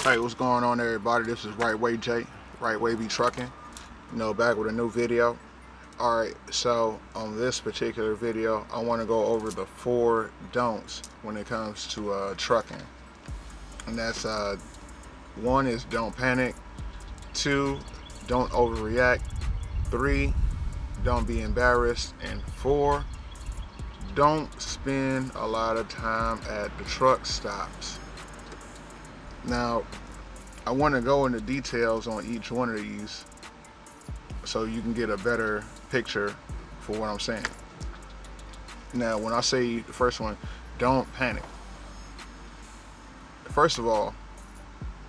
Hey, what's going on, everybody? This is Wrightway Jay, Wrightway be trucking. Back with a new video. Alright, so on this particular video, I want to go over the 4 don'ts when it comes to trucking. And that's 1 is don't panic, 2, don't overreact, 3, don't be embarrassed, and 4, don't spend a lot of time at the truck stops. Now, I want to go into details on each one of these so you can get a better picture for what I'm saying. Now, when I say the first one, don't panic. First of all,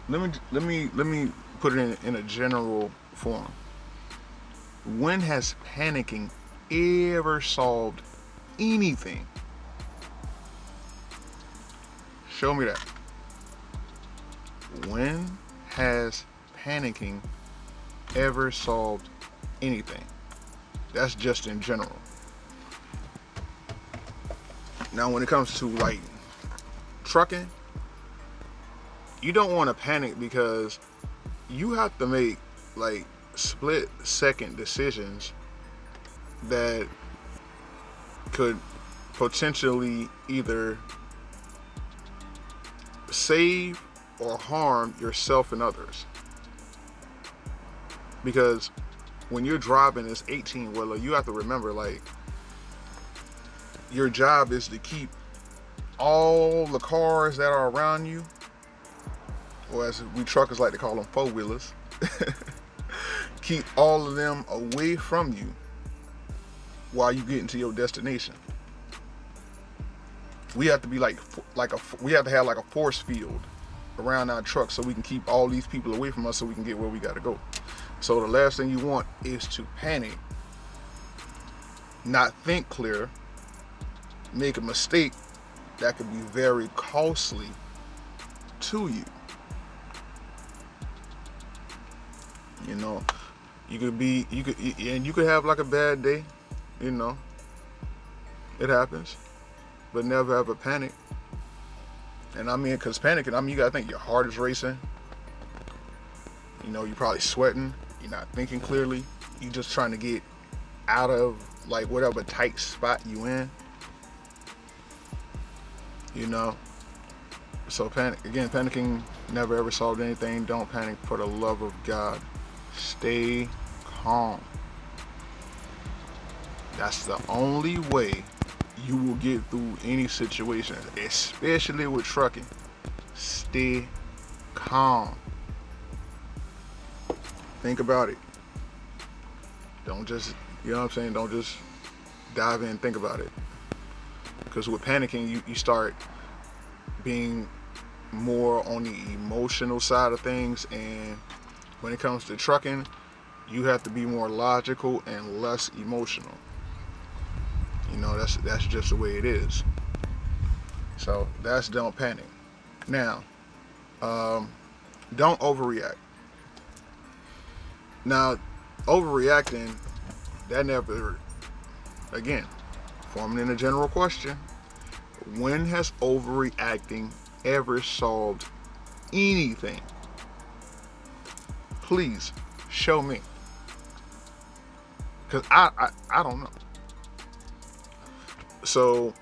let me put it in a general form. When has panicking ever solved anything? Show me that. When has panicking ever solved anything? That's just in general. Now, when it comes to like trucking, you don't want to panic because you have to make like split-second decisions that could potentially either save or harm yourself and others. Because when you're driving this 18-wheeler, you have to remember, like, your job is to keep all the cars that are around you, or as we truckers like to call them, 4-wheelers, keep all of them away from you while you get into your destination. We have to be we have to have like a force field around our truck so we can keep all these people away from us so we can get where we got to go. So the last thing you want is to panic, not think clear, make a mistake that could be very costly to you. You know, you could have like a bad day, you know, it happens, but never ever panic. And I mean, because panicking, I mean, you gotta think your heart is racing. You know, you're probably sweating. You're not thinking clearly. You're just trying to get out of like whatever tight spot you in. You know. So panicking never ever solved anything. Don't panic, for the love of God. Stay calm. That's the only way you will get through any situation, especially with trucking. Stay calm. Think about it. Don't just, you know what I'm saying, don't just dive in and think about it. Because with panicking, you start being more on the emotional side of things, and when it comes to trucking, you have to be more logical and less emotional. You know, that's just the way it is. So that's don't panic. Now, don't overreact. Now, overreacting, that never, again, forming in a general question, when has overreacting ever solved anything? Please show me, because I don't know. So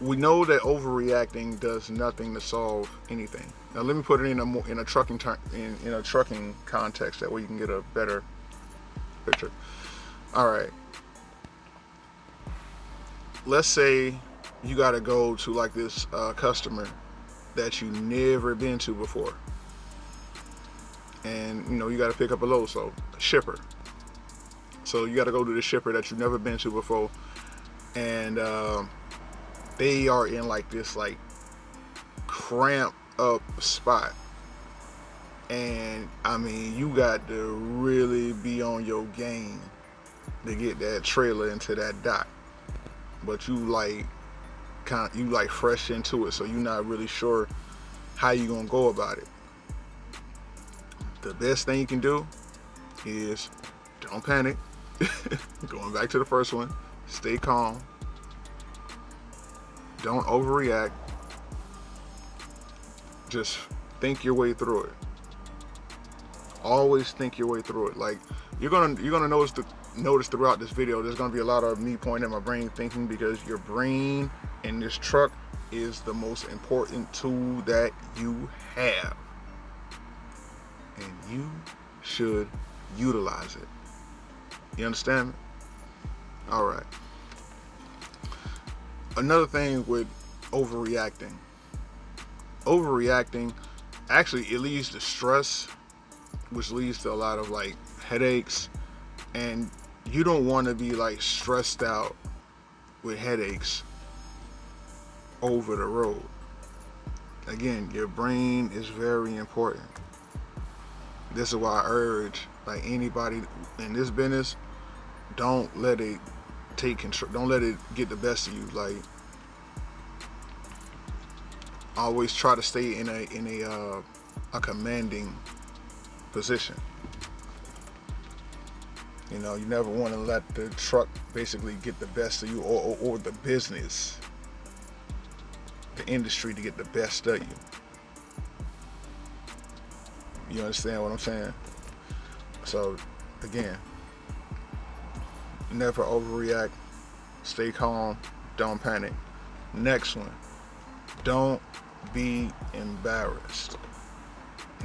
we know that overreacting does nothing to solve anything. Now let me put it in a trucking in a trucking context, that way you can get a better picture. All right. Let's say you got to go to like this customer that you never been to before, and you know you got to pick up a load, so a shipper. So you got to go to the shipper that you've never been to before, and they are in like this like cramped up spot, and I mean you got to really be on your game to get that trailer into that dock, but you like fresh into it, so you're not really sure how you gonna go about it. The best thing you can do is don't panic. Going back to the first one, stay calm, don't overreact, just think your way through it. Always think your way through it. Like you're gonna notice throughout this video, there's gonna be a lot of me pointing at my brain thinking, because your brain in this truck is the most important tool that you have, and you should utilize it. You understand me? All right. Another thing with overreacting actually, it leads to stress, which leads to a lot of like headaches, and you don't want to be like stressed out with headaches over the road. Again, your brain is very important. This is why I urge like anybody in this business, don't let it take control, don't let it get the best of you. Like always try to stay in a commanding position. You know, you never want to let the truck basically get the best of you, or the business, the industry, to get the best of you. You understand what I'm saying? So again, never overreact, stay calm, don't panic. Next one, don't be embarrassed.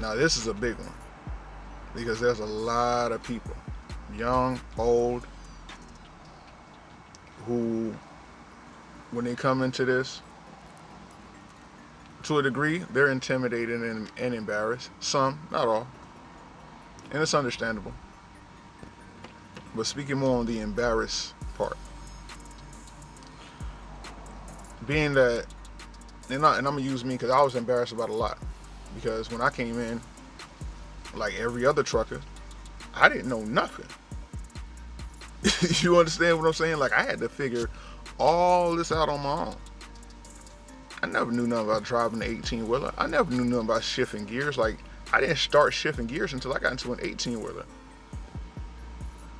Now this is a big one, because there's a lot of people, young, old, who, when they come into this, to a degree, they're intimidated and embarrassed. Some, not all. And it's understandable. But speaking more on the embarrassed part, being that, and I'm going to use me, because I was embarrassed about a lot. Because when I came in, like every other trucker, I didn't know nothing. You understand what I'm saying? Like I had to figure all this out on my own. I never knew nothing about driving an 18-wheeler. I never knew nothing about shifting gears. Like I didn't start shifting gears until I got into an 18-wheeler.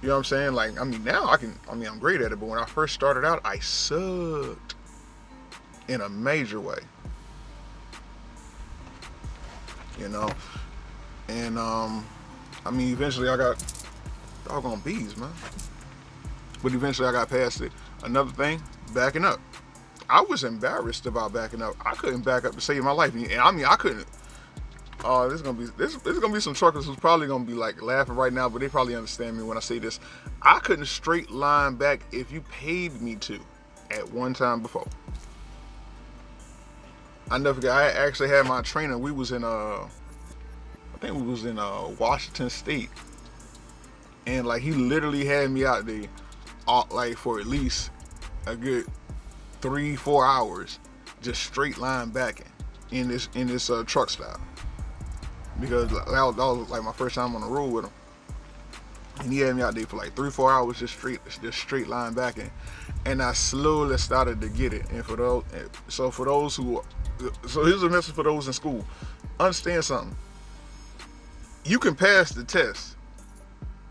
You know what I'm saying? Like, I mean, now I'm great at it, but when I first started out, I sucked in a major way. You know? And I mean, eventually I got doggone bees, man. But eventually I got past it. Another thing, backing up. I was embarrassed about backing up. I couldn't back up to save my life. And I mean, I couldn't. There's gonna be some truckers who's probably gonna be like laughing right now, but they probably understand me when I say this. I couldn't straight line back if you paid me to at one time before. I never forget. I actually had my trainer. We was in I think we was in Washington State, and like he literally had me out there, like for at least a good 3-4 hours, just straight line backing in this truck style, because that was like my first time on the road with him, and he had me out there for like 3-4 hours just straight line backing, and I slowly started to get it. And so here's a message for those in school: understand something. You can pass the test,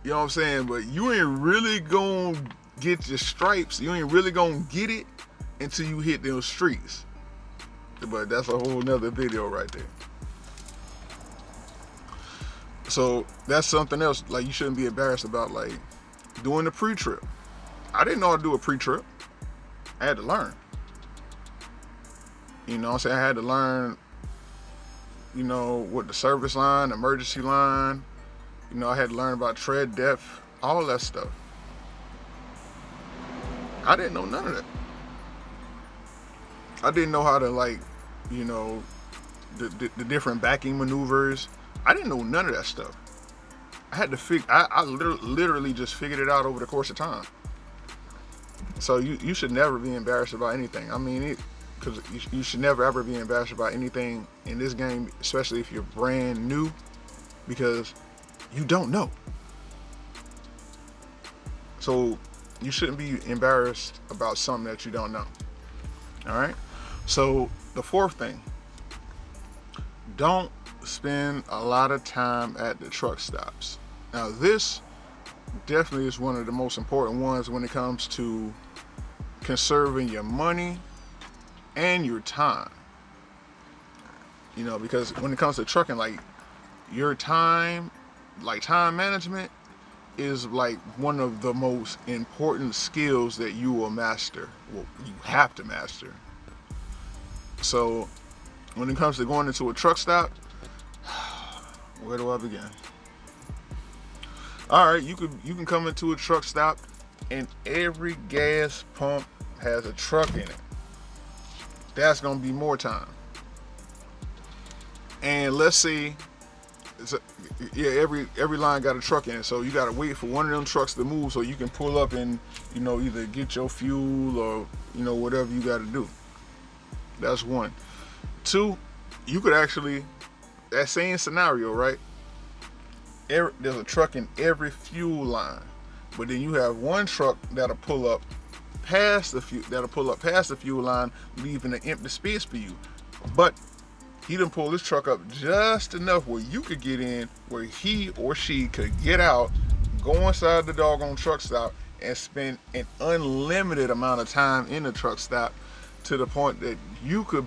you know what I'm saying, but you ain't really gonna get your stripes. You ain't really gonna get it until you hit those streets. But that's a whole nother video right there. So that's something else, like you shouldn't be embarrassed about, like doing the pre-trip. I didn't know how to do a pre-trip. I had to learn. You know what I'm saying? I had to learn, you know, what the service line, emergency line, you know, I had to learn about tread depth, all that stuff. I didn't know none of that. I didn't know how to, like, you know, the different backing maneuvers. I didn't know none of that stuff. I had to I literally just figured it out over the course of time. So you should never be embarrassed about anything. I mean, because you should never ever be embarrassed about anything in this game, especially if you're brand new, because you don't know. So you shouldn't be embarrassed about something that you don't know. All right. So the fourth thing, don't spend a lot of time at the truck stops. Now this definitely is one of the most important ones when it comes to conserving your money and your time. You know, because when it comes to trucking, like your time, like time management is like one of the most important skills that you will master. Well, you have to master. So when it comes to going into a truck stop, where do I begin? All right, you can come into a truck stop, and every gas pump has a truck in it. That's gonna be more time. And let's say, every line got a truck in it, so you gotta wait for one of them trucks to move so you can pull up and either get your fuel or whatever you gotta do. That's one. Two, you could actually, that same scenario, right? There's a truck in every fuel line, but then you have one truck that'll pull up past the fuel line, leaving an empty space for you. But he done pull this truck up just enough where you could get in, where he or she could get out, go inside the doggone truck stop, and spend an unlimited amount of time in the truck stop, to the point that you could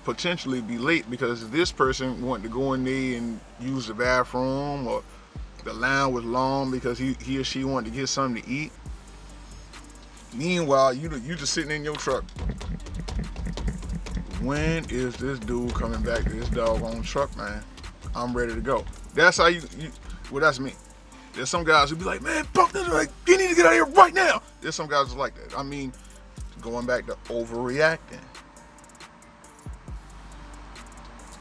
potentially be late because this person wanted to go in there and use the bathroom, or the line was long because he or she wanted to get something to eat. Meanwhile, you just sitting in your truck. When is this dude coming back to this doggone truck, man? I'm ready to go. That's how well, that's me. There's some guys who be like, man, fuck this, like, you need to get out of here right now. There's some guys like that. I mean, going back to overreacting.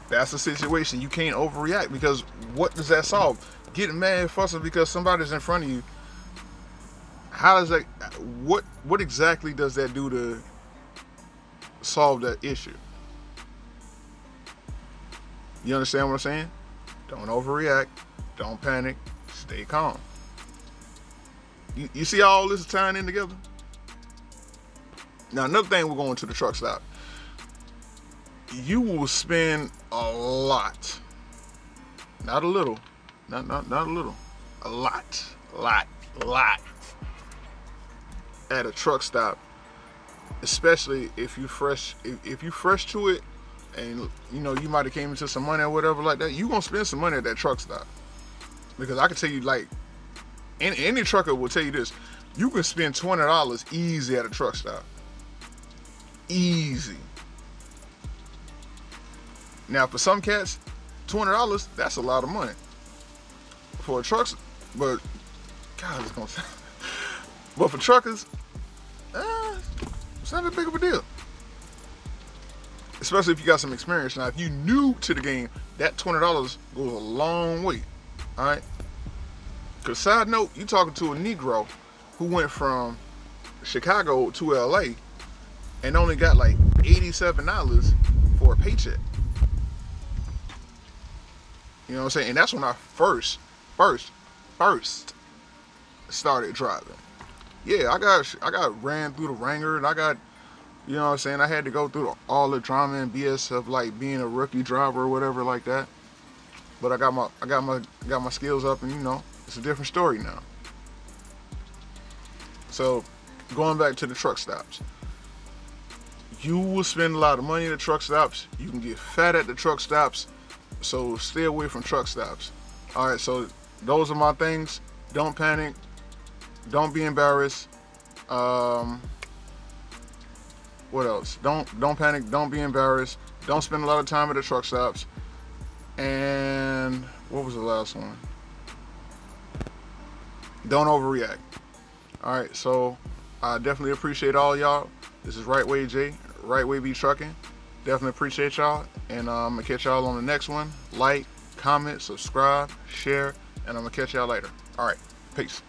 That's the situation. You can't overreact, because what does that solve? Getting mad and fussing because somebody's in front of you. How does that, what exactly does that do to solve that issue? You understand what I'm saying? Don't overreact. Don't panic. Stay calm. You see all this tying in together? Now, another thing, we're going to the truck stop. You will spend a lot. Not a little. Not a little. A lot. At a truck stop. Especially if you fresh to it, and you might have came into some money or whatever like that, you gonna spend some money at that truck stop. Because I can tell you, like, any trucker will tell you this, you can spend $20 easy at a truck stop. Easy. Now, for some cats, $20, that's a lot of money. For a truck, but God, it's gonna sound. But for truckers, it's not that big of a deal. Especially if you got some experience. Now, if you're new to the game, that $20 goes a long way. All right. Because side note, you talking to a Negro who went from Chicago to LA and only got like $87 for a paycheck. You know what I'm saying? And that's when I first started driving. Yeah, I got ran through the ringer, and I got, you know what I'm saying, I had to go through all the drama and BS of like being a rookie driver or whatever like that. But I got my skills up, and it's a different story now. So, going back to the truck stops. You will spend a lot of money at the truck stops. You can get fat at the truck stops. So stay away from truck stops. All right, so those are my things. Don't panic. Don't be embarrassed. What else? Don't panic. Don't be embarrassed. Don't spend a lot of time at the truck stops. And what was the last one? Don't overreact. All right, so I definitely appreciate all y'all. This is Wrightway Jay, Wrightway be trucking. Definitely appreciate y'all, and I'm gonna catch y'all on the next one. Like, comment, subscribe, share, and I'm gonna catch y'all later. All right, peace.